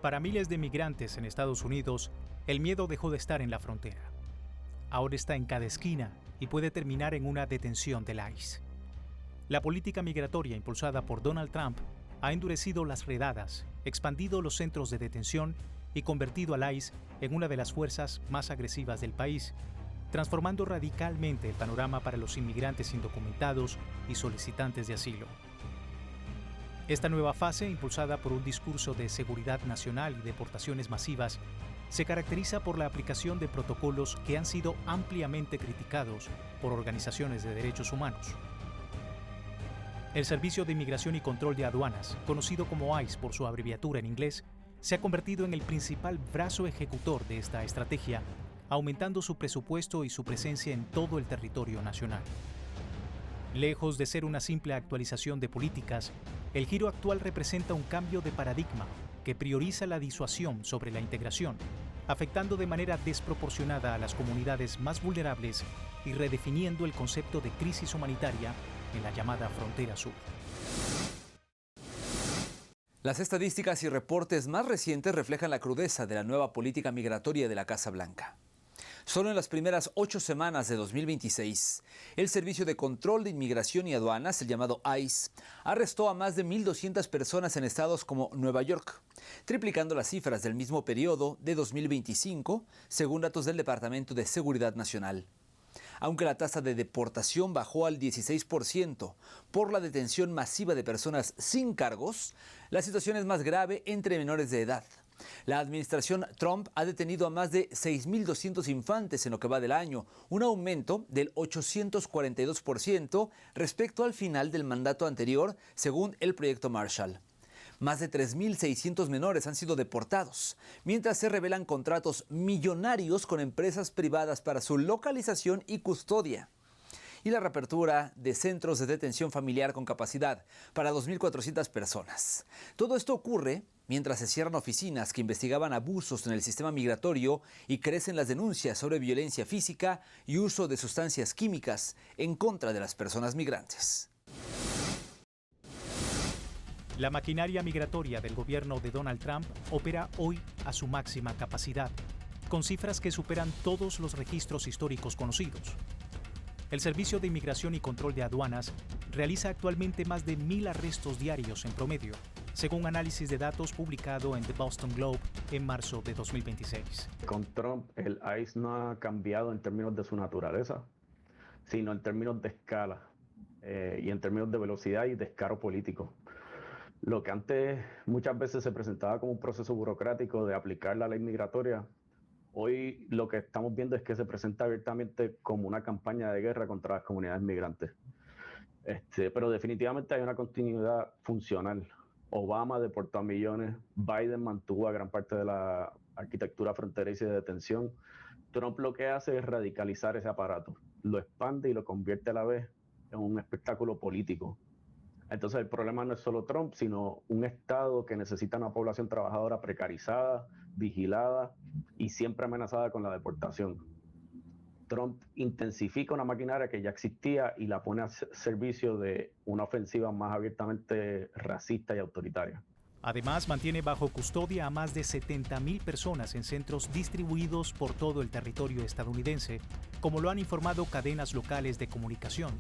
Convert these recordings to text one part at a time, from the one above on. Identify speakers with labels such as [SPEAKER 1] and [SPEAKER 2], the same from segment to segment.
[SPEAKER 1] Para miles de migrantes en Estados Unidos, el miedo dejó de estar en la frontera. Ahora está en cada esquina y puede terminar en una detención del ICE. La política migratoria impulsada por Donald Trump ha endurecido las redadas, expandido los centros de detención y convertido al ICE en una de las fuerzas más agresivas del país, transformando radicalmente el panorama para los inmigrantes indocumentados y solicitantes de asilo. Esta nueva fase, impulsada por un discurso de seguridad nacional y deportaciones masivas, se caracteriza por la aplicación de protocolos que han sido ampliamente criticados por organizaciones de derechos humanos. El Servicio de Inmigración y Control de Aduanas, conocido como ICE por su abreviatura en inglés, se ha convertido en el principal brazo ejecutor de esta estrategia, aumentando su presupuesto y su presencia en todo el territorio nacional. Lejos de ser una simple actualización de políticas, el giro actual representa un cambio de paradigma que prioriza la disuasión sobre la integración, afectando de manera desproporcionada a las comunidades más vulnerables y redefiniendo el concepto de crisis humanitaria en la llamada frontera sur.
[SPEAKER 2] Las estadísticas y reportes más recientes reflejan la crudeza de la nueva política migratoria de la Casa Blanca. Solo en las primeras 8 semanas de 2026, el Servicio de Control de Inmigración y Aduanas, el llamado ICE, arrestó a más de 1.200 personas en estados como Nueva York, triplicando las cifras del mismo periodo de 2025, según datos del Departamento de Seguridad Nacional. Aunque la tasa de deportación bajó al 16% por la detención masiva de personas sin cargos, la situación es más grave entre menores de edad. La administración Trump ha detenido a más de 6.200 infantes en lo que va del año, un aumento del 842% respecto al final del mandato anterior, según el proyecto Marshall. Más de 3.600 menores han sido deportados, mientras se revelan contratos millonarios con empresas privadas para su localización y custodia. Y la reapertura de centros de detención familiar con capacidad para 2.400 personas. Todo esto ocurre mientras se cierran oficinas que investigaban abusos en el sistema migratorio y crecen las denuncias sobre violencia física y uso de sustancias químicas en contra de las personas migrantes.
[SPEAKER 1] La maquinaria migratoria del gobierno de Donald Trump opera hoy a su máxima capacidad, con cifras que superan todos los registros históricos conocidos. El Servicio de Inmigración y Control de Aduanas realiza actualmente más de 1.000 arrestos diarios en promedio, según análisis de datos publicado en The Boston Globe en marzo de 2026.
[SPEAKER 3] Con Trump, el ICE no ha cambiado en términos de su naturaleza, sino en términos de escala y en términos de velocidad y descaro político. Lo que antes muchas veces se presentaba como un proceso burocrático de aplicar la ley migratoria, hoy lo que estamos viendo es que se presenta abiertamente como una campaña de guerra contra las comunidades migrantes. Pero definitivamente hay una continuidad funcional. Obama deportó a millones, Biden mantuvo a gran parte de la arquitectura fronteriza y de detención. Trump lo que hace es radicalizar ese aparato, lo expande y lo convierte a la vez en un espectáculo político. Entonces el problema no es solo Trump, sino un Estado que necesita una población trabajadora precarizada, vigilada y siempre amenazada con la deportación. Trump intensifica una maquinaria que ya existía y la pone a servicio de una ofensiva más abiertamente racista y autoritaria.
[SPEAKER 1] Además, mantiene bajo custodia a más de 70.000 personas en centros distribuidos por todo el territorio estadounidense, como lo han informado cadenas locales de comunicación,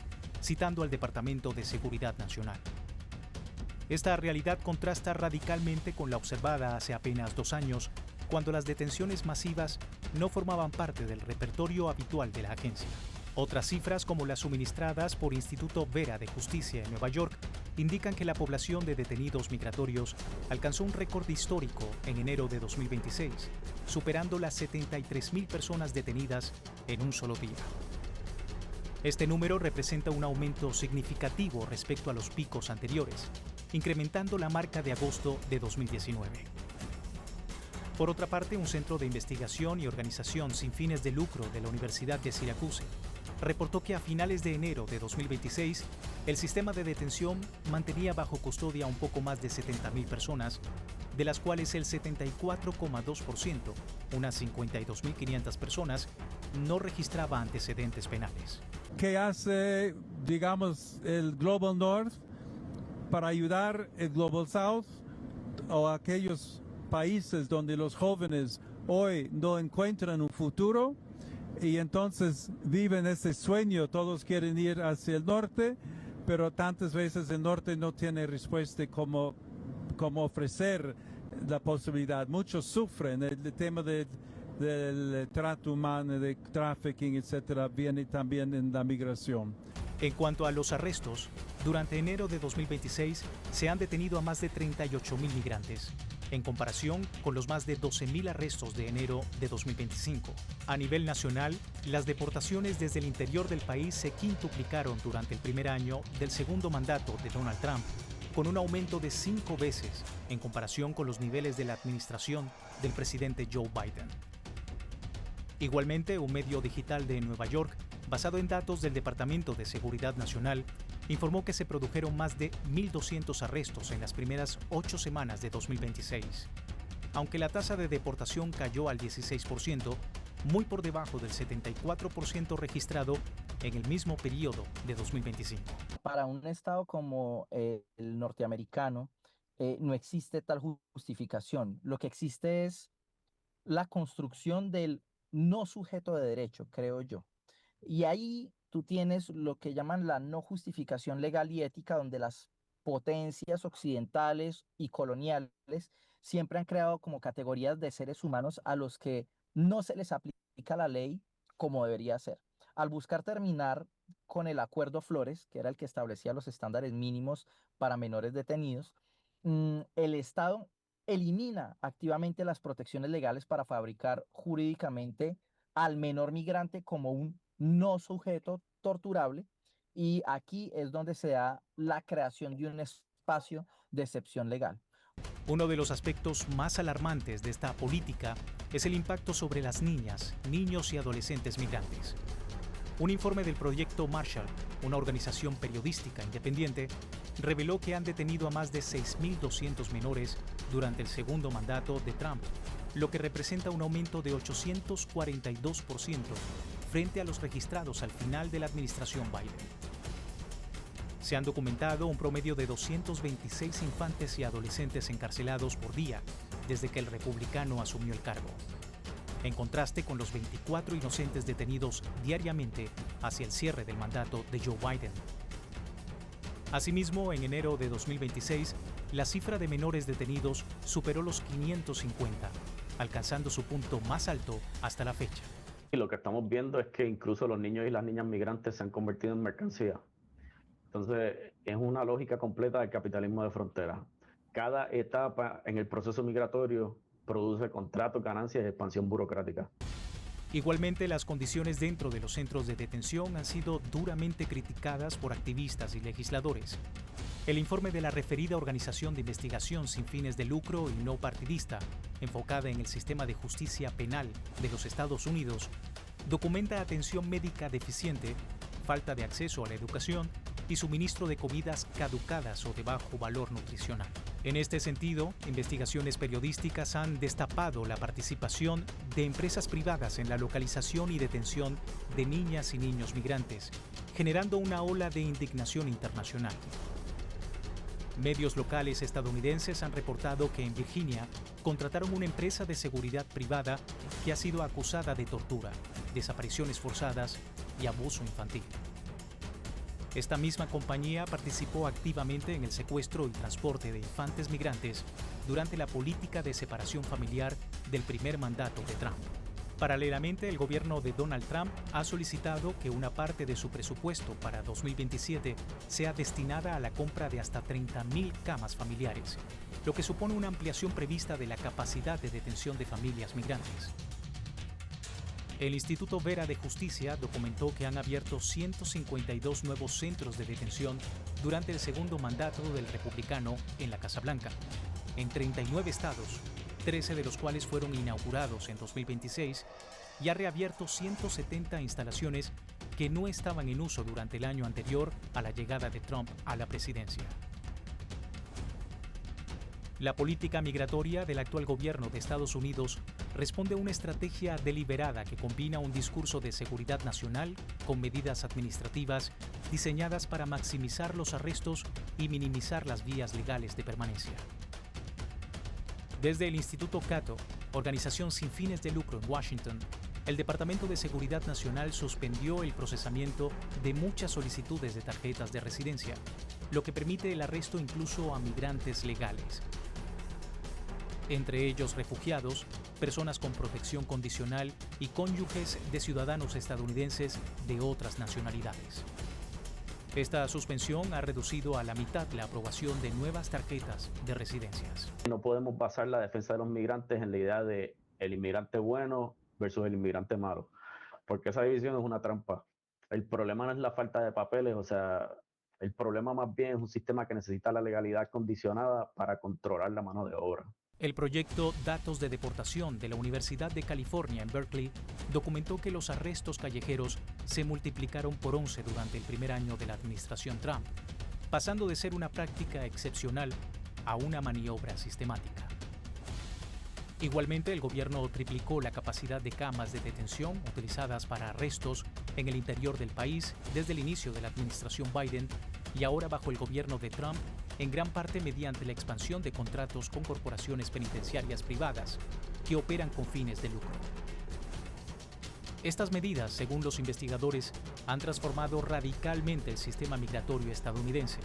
[SPEAKER 1] citando al Departamento de Seguridad Nacional. Esta realidad contrasta radicalmente con la observada hace apenas 2 años, cuando las detenciones masivas no formaban parte del repertorio habitual de la agencia. Otras cifras, como las suministradas por Instituto Vera de Justicia en Nueva York, indican que la población de detenidos migratorios alcanzó un récord histórico en enero de 2026, superando las 73.000 personas detenidas en un solo día. Este número representa un aumento significativo respecto a los picos anteriores, incrementando la marca de agosto de 2019. Por otra parte, un centro de investigación y organización sin fines de lucro de la Universidad de Syracuse reportó que a finales de enero de 2026, el sistema de detención mantenía bajo custodia un poco más de 70.000 personas, de las cuales el 74,2%, unas 52.500 personas, no registraba antecedentes penales.
[SPEAKER 4] ¿Qué hace, digamos, el Global North para ayudar el Global South o aquellos países donde los jóvenes hoy no encuentran un futuro y entonces viven ese sueño, todos quieren ir hacia el norte, pero tantas veces el norte no tiene respuesta como ofrecer la posibilidad. Muchos sufren, el tema del trato humano, de trafficking, etcétera, viene también en la migración.
[SPEAKER 1] En cuanto a los arrestos, durante enero de 2026 se han detenido a más de 38.000 migrantes, en comparación con los más de 12.000 arrestos de enero de 2025. A nivel nacional, las deportaciones desde el interior del país se quintuplicaron durante el primer año del segundo mandato de Donald Trump, con un aumento de 5 veces en comparación con los niveles de la administración del presidente Joe Biden. Igualmente, un medio digital de Nueva York, basado en datos del Departamento de Seguridad Nacional, informó que se produjeron más de 1.200 arrestos en las primeras 8 semanas de 2026. Aunque la tasa de deportación cayó al 16%, muy por debajo del 74% registrado en el mismo periodo de 2025.
[SPEAKER 5] Para un estado como el norteamericano, no existe tal justificación. Lo que existe es la construcción del no sujeto de derecho, creo yo. Y ahí tú tienes lo que llaman la no justificación legal y ética, donde las potencias occidentales y coloniales siempre han creado como categorías de seres humanos a los que no se les aplica la ley como debería ser. Al buscar terminar con el Acuerdo Flores, que era el que establecía los estándares mínimos para menores detenidos, el Estado elimina activamente las protecciones legales para fabricar jurídicamente al menor migrante como un no sujeto torturable, y aquí es donde se da la creación de un espacio de excepción legal.
[SPEAKER 1] Uno de los aspectos más alarmantes de esta política es el impacto sobre las niñas, niños y adolescentes migrantes. Un informe del Proyecto Marshall, una organización periodística independiente, reveló que han detenido a más de 6.200 menores durante el segundo mandato de Trump, lo que representa un aumento de 842% frente a los registrados al final de la administración Biden. Se han documentado un promedio de 226 infantes y adolescentes encarcelados por día desde que el republicano asumió el cargo, en contraste con los 24 inocentes detenidos diariamente hacia el cierre del mandato de Joe Biden. Asimismo, en enero de 2026, la cifra de menores detenidos superó los 550, alcanzando su punto más alto hasta la fecha.
[SPEAKER 3] Y lo que estamos viendo es que incluso los niños y las niñas migrantes se han convertido en mercancía. Entonces, es una lógica completa del capitalismo de frontera. Cada etapa en el proceso migratorio produce contratos, ganancias y expansión burocrática.
[SPEAKER 1] Igualmente, las condiciones dentro de los centros de detención han sido duramente criticadas por activistas y legisladores. El informe de la referida organización de investigación sin fines de lucro y no partidista, enfocada en el sistema de justicia penal de los Estados Unidos, documenta atención médica deficiente, falta de acceso a la educación y suministro de comidas caducadas o de bajo valor nutricional. En este sentido, investigaciones periodísticas han destapado la participación de empresas privadas en la localización y detención de niñas y niños migrantes, generando una ola de indignación internacional. Medios locales estadounidenses han reportado que en Virginia contrataron una empresa de seguridad privada que ha sido acusada de tortura, desapariciones forzadas y abuso infantil. Esta misma compañía participó activamente en el secuestro y transporte de infantes migrantes durante la política de separación familiar del primer mandato de Trump. Paralelamente, el gobierno de Donald Trump ha solicitado que una parte de su presupuesto para 2027 sea destinada a la compra de hasta 30.000 camas familiares, lo que supone una ampliación prevista de la capacidad de detención de familias migrantes. El Instituto Vera de Justicia documentó que han abierto 152 nuevos centros de detención durante el segundo mandato del republicano en la Casa Blanca, en 39 estados, 13 de los cuales fueron inaugurados en 2026, y ha reabierto 170 instalaciones que no estaban en uso durante el año anterior a la llegada de Trump a la presidencia. La política migratoria del actual gobierno de Estados Unidos responde a una estrategia deliberada que combina un discurso de seguridad nacional con medidas administrativas diseñadas para maximizar los arrestos y minimizar las vías legales de permanencia. Desde el Instituto Cato, organización sin fines de lucro en Washington, el Departamento de Seguridad Nacional suspendió el procesamiento de muchas solicitudes de tarjetas de residencia, lo que permite el arresto incluso a migrantes legales. Entre ellos refugiados, personas con protección condicional y cónyuges de ciudadanos estadounidenses de otras nacionalidades. Esta suspensión ha reducido a la mitad la aprobación de nuevas tarjetas de residencias.
[SPEAKER 3] No podemos basar la defensa de los migrantes en la idea de el inmigrante bueno versus el inmigrante malo, porque esa división es una trampa. El problema no es la falta de papeles, o sea, el problema más bien es un sistema que necesita la legalidad condicionada para controlar la mano de obra.
[SPEAKER 1] El proyecto Datos de Deportación de la Universidad de California en Berkeley documentó que los arrestos callejeros se multiplicaron por 11 durante el primer año de la administración Trump, pasando de ser una práctica excepcional a una maniobra sistemática. Igualmente, el gobierno triplicó la capacidad de camas de detención utilizadas para arrestos en el interior del país desde el inicio de la administración Biden y ahora bajo el gobierno de Trump, en gran parte mediante la expansión de contratos con corporaciones penitenciarias privadas que operan con fines de lucro. Estas medidas, según los investigadores, han transformado radicalmente el sistema migratorio estadounidense,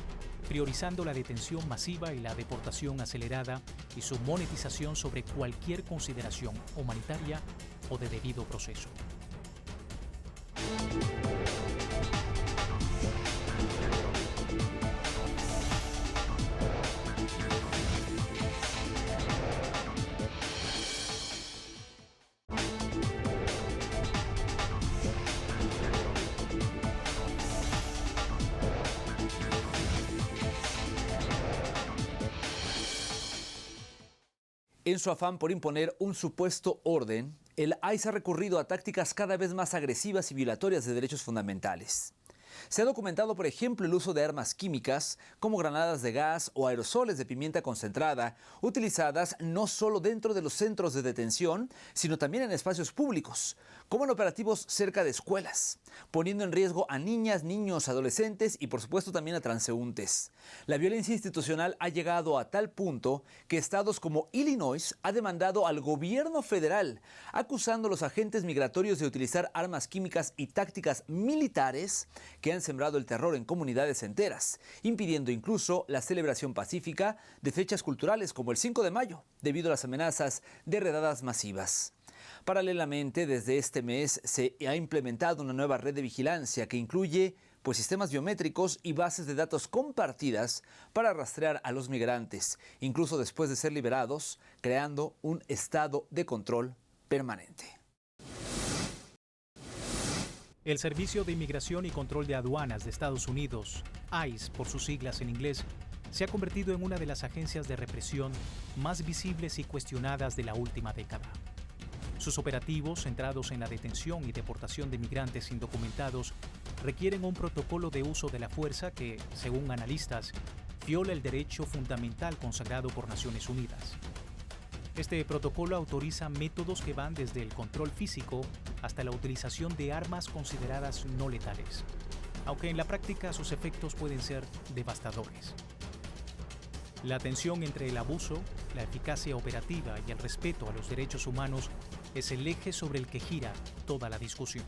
[SPEAKER 1] priorizando la detención masiva y la deportación acelerada y su monetización sobre cualquier consideración humanitaria o de debido proceso.
[SPEAKER 2] En su afán por imponer un supuesto orden, el ICE ha recurrido a tácticas cada vez más agresivas y violatorias de derechos fundamentales. Se ha documentado, por ejemplo, el uso de armas químicas como granadas de gas o aerosoles de pimienta concentrada, utilizadas no solo dentro de los centros de detención, sino también en espacios públicos, como en operativos cerca de escuelas, poniendo en riesgo a niñas, niños, adolescentes y por supuesto también a transeúntes. La violencia institucional ha llegado a tal punto que estados como Illinois ha demandado al gobierno federal, acusando a los agentes migratorios de utilizar armas químicas y tácticas militares que han sembrado el terror en comunidades enteras, impidiendo incluso la celebración pacífica de fechas culturales como el 5 de mayo, debido a las amenazas de redadas masivas. Paralelamente, desde este mes se ha implementado una nueva red de vigilancia que incluye sistemas biométricos y bases de datos compartidas para rastrear a los migrantes, incluso después de ser liberados, creando un estado de control permanente.
[SPEAKER 1] El Servicio de Inmigración y Control de Aduanas de Estados Unidos, ICE por sus siglas en inglés, se ha convertido en una de las agencias de represión más visibles y cuestionadas de la última década. Sus operativos, centrados en la detención y deportación de migrantes indocumentados, requieren un protocolo de uso de la fuerza que, según analistas, viola el derecho fundamental consagrado por Naciones Unidas. Este protocolo autoriza métodos que van desde el control físico hasta la utilización de armas consideradas no letales, aunque en la práctica sus efectos pueden ser devastadores. La tensión entre el abuso, la eficacia operativa y el respeto a los derechos humanos es el eje sobre el que gira toda la discusión.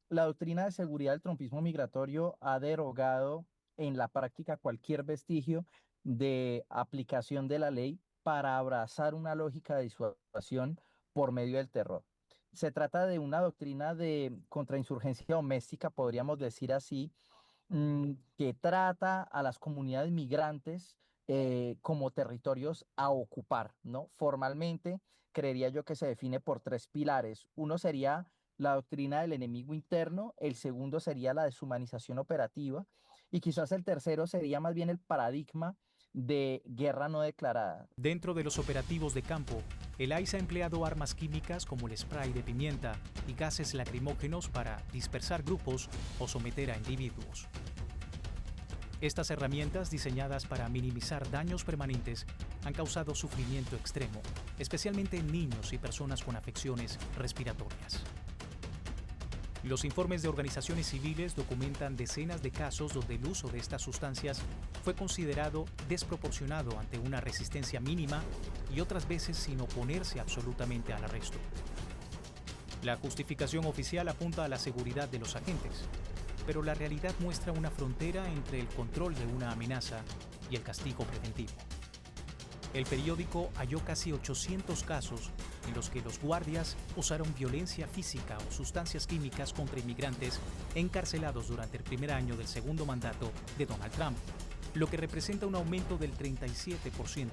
[SPEAKER 5] La doctrina de seguridad del trumpismo migratorio ha derogado en la práctica cualquier vestigio de aplicación de la ley para abrazar una lógica de disuasión por medio del terror. Se trata de una doctrina de contrainsurgencia doméstica, podríamos decir así, que trata a las comunidades migrantes como territorios a ocupar, ¿no? Formalmente, creería yo que se define por 3 pilares. Uno sería la doctrina del enemigo interno, el segundo sería la deshumanización operativa y quizás el tercero sería más bien el paradigma de guerra no declarada.
[SPEAKER 1] Dentro de los operativos de campo, el ICE ha empleado armas químicas como el spray de pimienta y gases lacrimógenos para dispersar grupos o someter a individuos. Estas herramientas, diseñadas para minimizar daños permanentes, han causado sufrimiento extremo, especialmente en niños y personas con afecciones respiratorias. Los informes de organizaciones civiles documentan decenas de casos donde el uso de estas sustancias fue considerado desproporcionado ante una resistencia mínima y otras veces sin oponerse absolutamente al arresto. La justificación oficial apunta a la seguridad de los agentes, pero la realidad muestra una frontera entre el control de una amenaza y el castigo preventivo. El periódico halló casi 800 casos en los que los guardias usaron violencia física o sustancias químicas contra inmigrantes encarcelados durante el primer año del segundo mandato de Donald Trump, lo que representa un aumento del 37%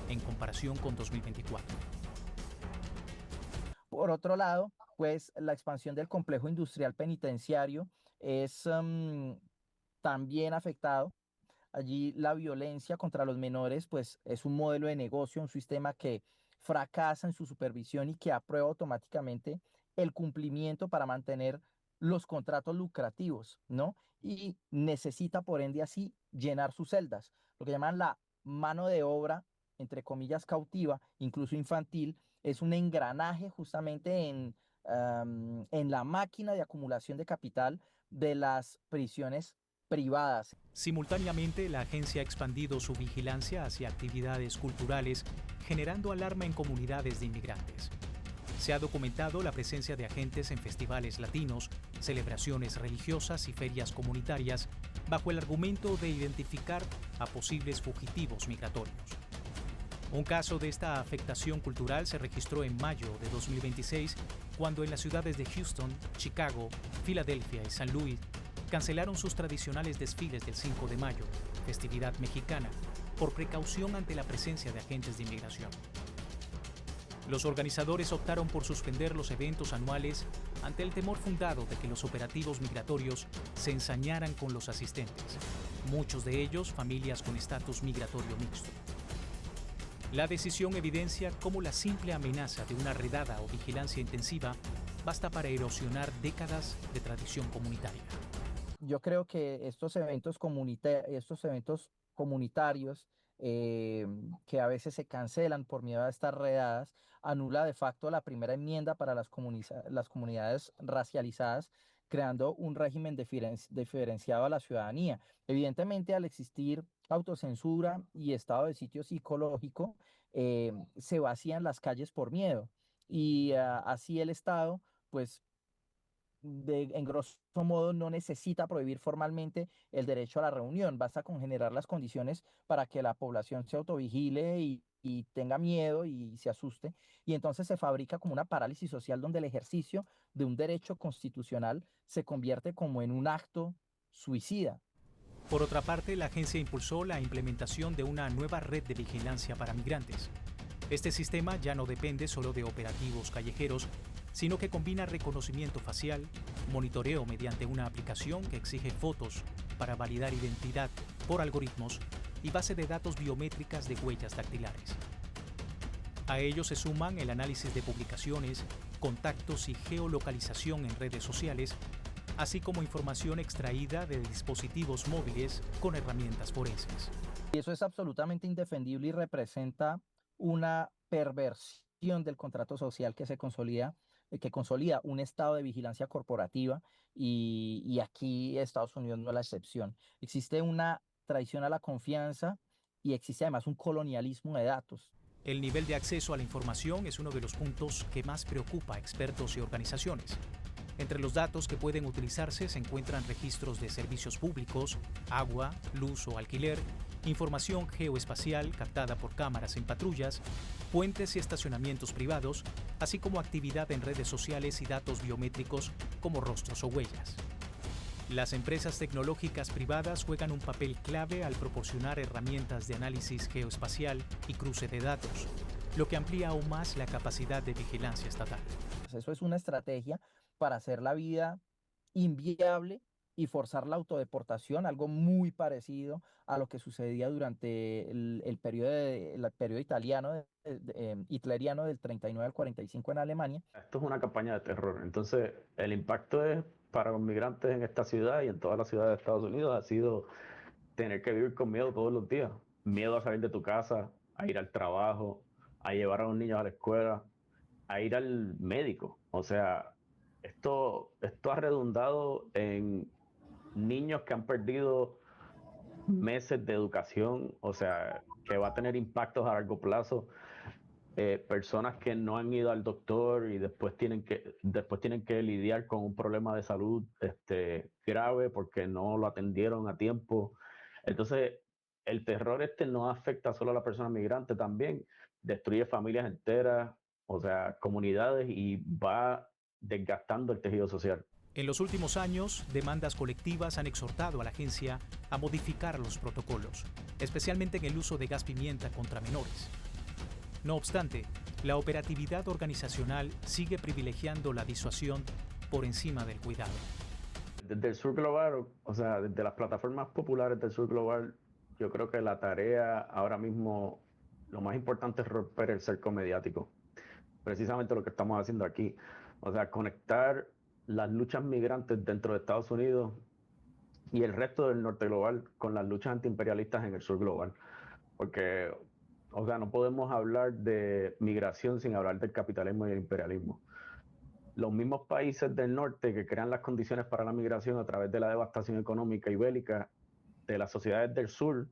[SPEAKER 1] en comparación con 2024.
[SPEAKER 5] Por otro lado, pues la expansión del complejo industrial penitenciario es también afectado. Allí la violencia contra los menores pues es un modelo de negocio, un sistema que fracasa en su supervisión y que aprueba automáticamente el cumplimiento para mantener los contratos lucrativos, ¿no? Y necesita por ende así llenar sus celdas, lo que llaman la mano de obra, entre comillas, cautiva, incluso infantil, es un engranaje justamente en la máquina de acumulación de capital de las prisiones privadas.
[SPEAKER 1] Simultáneamente, la agencia ha expandido su vigilancia hacia actividades culturales, generando alarma en comunidades de inmigrantes. Se ha documentado la presencia de agentes en festivales latinos, celebraciones religiosas y ferias comunitarias, bajo el argumento de identificar a posibles fugitivos migratorios. Un caso de esta afectación cultural se registró en mayo de 2026, cuando en las ciudades de Houston, Chicago, Filadelfia y San Luis cancelaron sus tradicionales desfiles del 5 de mayo, festividad mexicana, por precaución ante la presencia de agentes de inmigración. Los organizadores optaron por suspender los eventos anuales ante el temor fundado de que los operativos migratorios se ensañaran con los asistentes, muchos de ellos familias con estatus migratorio mixto. La decisión evidencia cómo la simple amenaza de una redada o vigilancia intensiva basta para erosionar décadas de tradición comunitaria.
[SPEAKER 5] Yo creo que estos eventos comunitarios que a veces se cancelan por miedo a estas redadas, anula de facto la primera enmienda para las comunidades racializadas, creando un régimen diferenciado a la ciudadanía. Evidentemente, al existir autocensura y estado de sitio psicológico, se vacían las calles por miedo y así el Estado, pues en grosso modo, no necesita prohibir formalmente el derecho a la reunión, basta con generar las condiciones para que la población se autovigile y tenga miedo y se asuste, y entonces se fabrica como una parálisis social donde el ejercicio de un derecho constitucional se convierte como en un acto suicida.
[SPEAKER 1] Por otra parte, la agencia impulsó la implementación de una nueva red de vigilancia para migrantes. Este sistema ya no depende solo de operativos callejeros, sino que combina reconocimiento facial, monitoreo mediante una aplicación que exige fotos para validar identidad por algoritmos y base de datos biométricas de huellas dactilares. A ello se suman el análisis de publicaciones, contactos y geolocalización en redes sociales, así como información extraída de dispositivos móviles con herramientas forenses.
[SPEAKER 5] Y eso es absolutamente indefendible y representa una perversión del contrato social que consolida un estado de vigilancia corporativa y aquí Estados Unidos no es la excepción. Existe una traición a la confianza y existe además un colonialismo de datos.
[SPEAKER 1] El nivel de acceso a la información es uno de los puntos que más preocupa a expertos y organizaciones. Entre los datos que pueden utilizarse se encuentran registros de servicios públicos, agua, luz o alquiler, información geoespacial captada por cámaras en patrullas, puentes y estacionamientos privados, así como actividad en redes sociales y datos biométricos como rostros o huellas. Las empresas tecnológicas privadas juegan un papel clave al proporcionar herramientas de análisis geoespacial y cruce de datos, lo que amplía aún más la capacidad de vigilancia estatal.
[SPEAKER 5] Eso es una estrategia para hacer la vida inviable y forzar la autodeportación, algo muy parecido a lo que sucedía durante el periodo italiano, hitleriano del 39 al 45 en Alemania.
[SPEAKER 3] Esto es una campaña de terror. Entonces, el impacto para los migrantes en esta ciudad y en todas las ciudades de Estados Unidos ha sido tener que vivir con miedo todos los días. Miedo a salir de tu casa, a ir al trabajo, a llevar a los niños a la escuela, a ir al médico. O sea, Esto ha redundado en niños que han perdido meses de educación, o sea, que va a tener impactos a largo plazo. Personas que no han ido al doctor y después tienen que lidiar con un problema de salud grave porque no lo atendieron a tiempo. Entonces, el terror no afecta solo a la persona migrante, también destruye familias enteras, o sea, comunidades, y va desgastando el tejido social.
[SPEAKER 1] En los últimos años, demandas colectivas han exhortado a la agencia a modificar los protocolos, especialmente en el uso de gas pimienta contra menores. No obstante, la operatividad organizacional sigue privilegiando la disuasión por encima del cuidado.
[SPEAKER 3] Desde el Sur Global, o sea, desde las plataformas populares del Sur Global, yo creo que la tarea ahora mismo, lo más importante es romper el cerco mediático. Precisamente lo que estamos haciendo aquí. O sea, conectar las luchas migrantes dentro de Estados Unidos y el resto del norte global con las luchas antiimperialistas en el sur global. Porque, o sea, no podemos hablar de migración sin hablar del capitalismo y el imperialismo. Los mismos países del norte que crean las condiciones para la migración a través de la devastación económica y bélica de las sociedades del sur,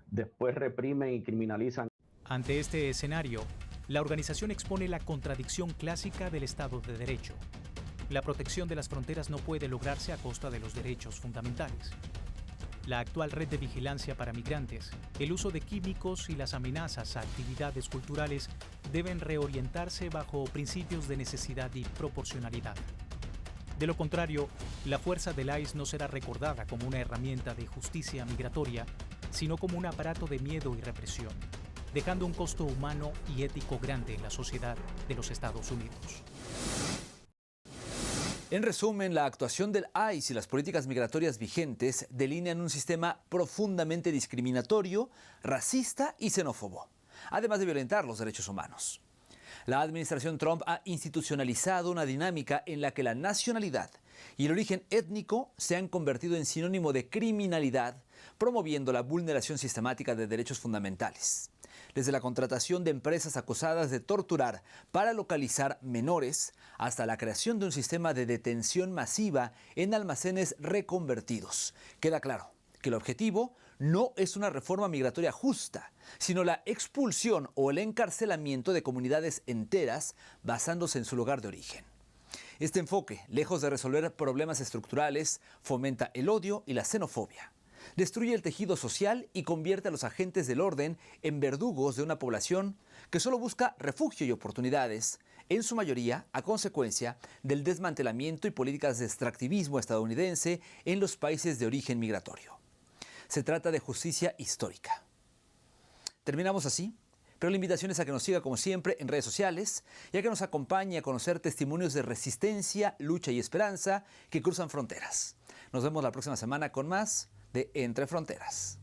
[SPEAKER 3] después reprimen y criminalizan.
[SPEAKER 1] Ante este escenario, la organización expone la contradicción clásica del Estado de Derecho. La protección de las fronteras no puede lograrse a costa de los derechos fundamentales. La actual red de vigilancia para migrantes, el uso de químicos y las amenazas a actividades culturales deben reorientarse bajo principios de necesidad y proporcionalidad. De lo contrario, la fuerza del ICE no será recordada como una herramienta de justicia migratoria, sino como un aparato de miedo y represión, dejando un costo humano y ético grande en la sociedad de los Estados Unidos.
[SPEAKER 2] En resumen, la actuación del ICE y las políticas migratorias vigentes delinean un sistema profundamente discriminatorio, racista y xenófobo, además de violentar los derechos humanos. La administración Trump ha institucionalizado una dinámica en la que la nacionalidad y el origen étnico se han convertido en sinónimo de criminalidad, promoviendo la vulneración sistemática de derechos fundamentales. Desde la contratación de empresas acusadas de torturar para localizar menores, hasta la creación de un sistema de detención masiva en almacenes reconvertidos. Queda claro que el objetivo no es una reforma migratoria justa, sino la expulsión o el encarcelamiento de comunidades enteras basándose en su lugar de origen. Este enfoque, lejos de resolver problemas estructurales, fomenta el odio y la xenofobia. Destruye el tejido social y convierte a los agentes del orden en verdugos de una población que solo busca refugio y oportunidades, en su mayoría a consecuencia del desmantelamiento y políticas de extractivismo estadounidense en los países de origen migratorio. Se trata de justicia histórica. Terminamos así, pero la invitación es a que nos siga como siempre en redes sociales y a que nos acompañe a conocer testimonios de resistencia, lucha y esperanza que cruzan fronteras. Nos vemos la próxima semana con más de Entre Fronteras.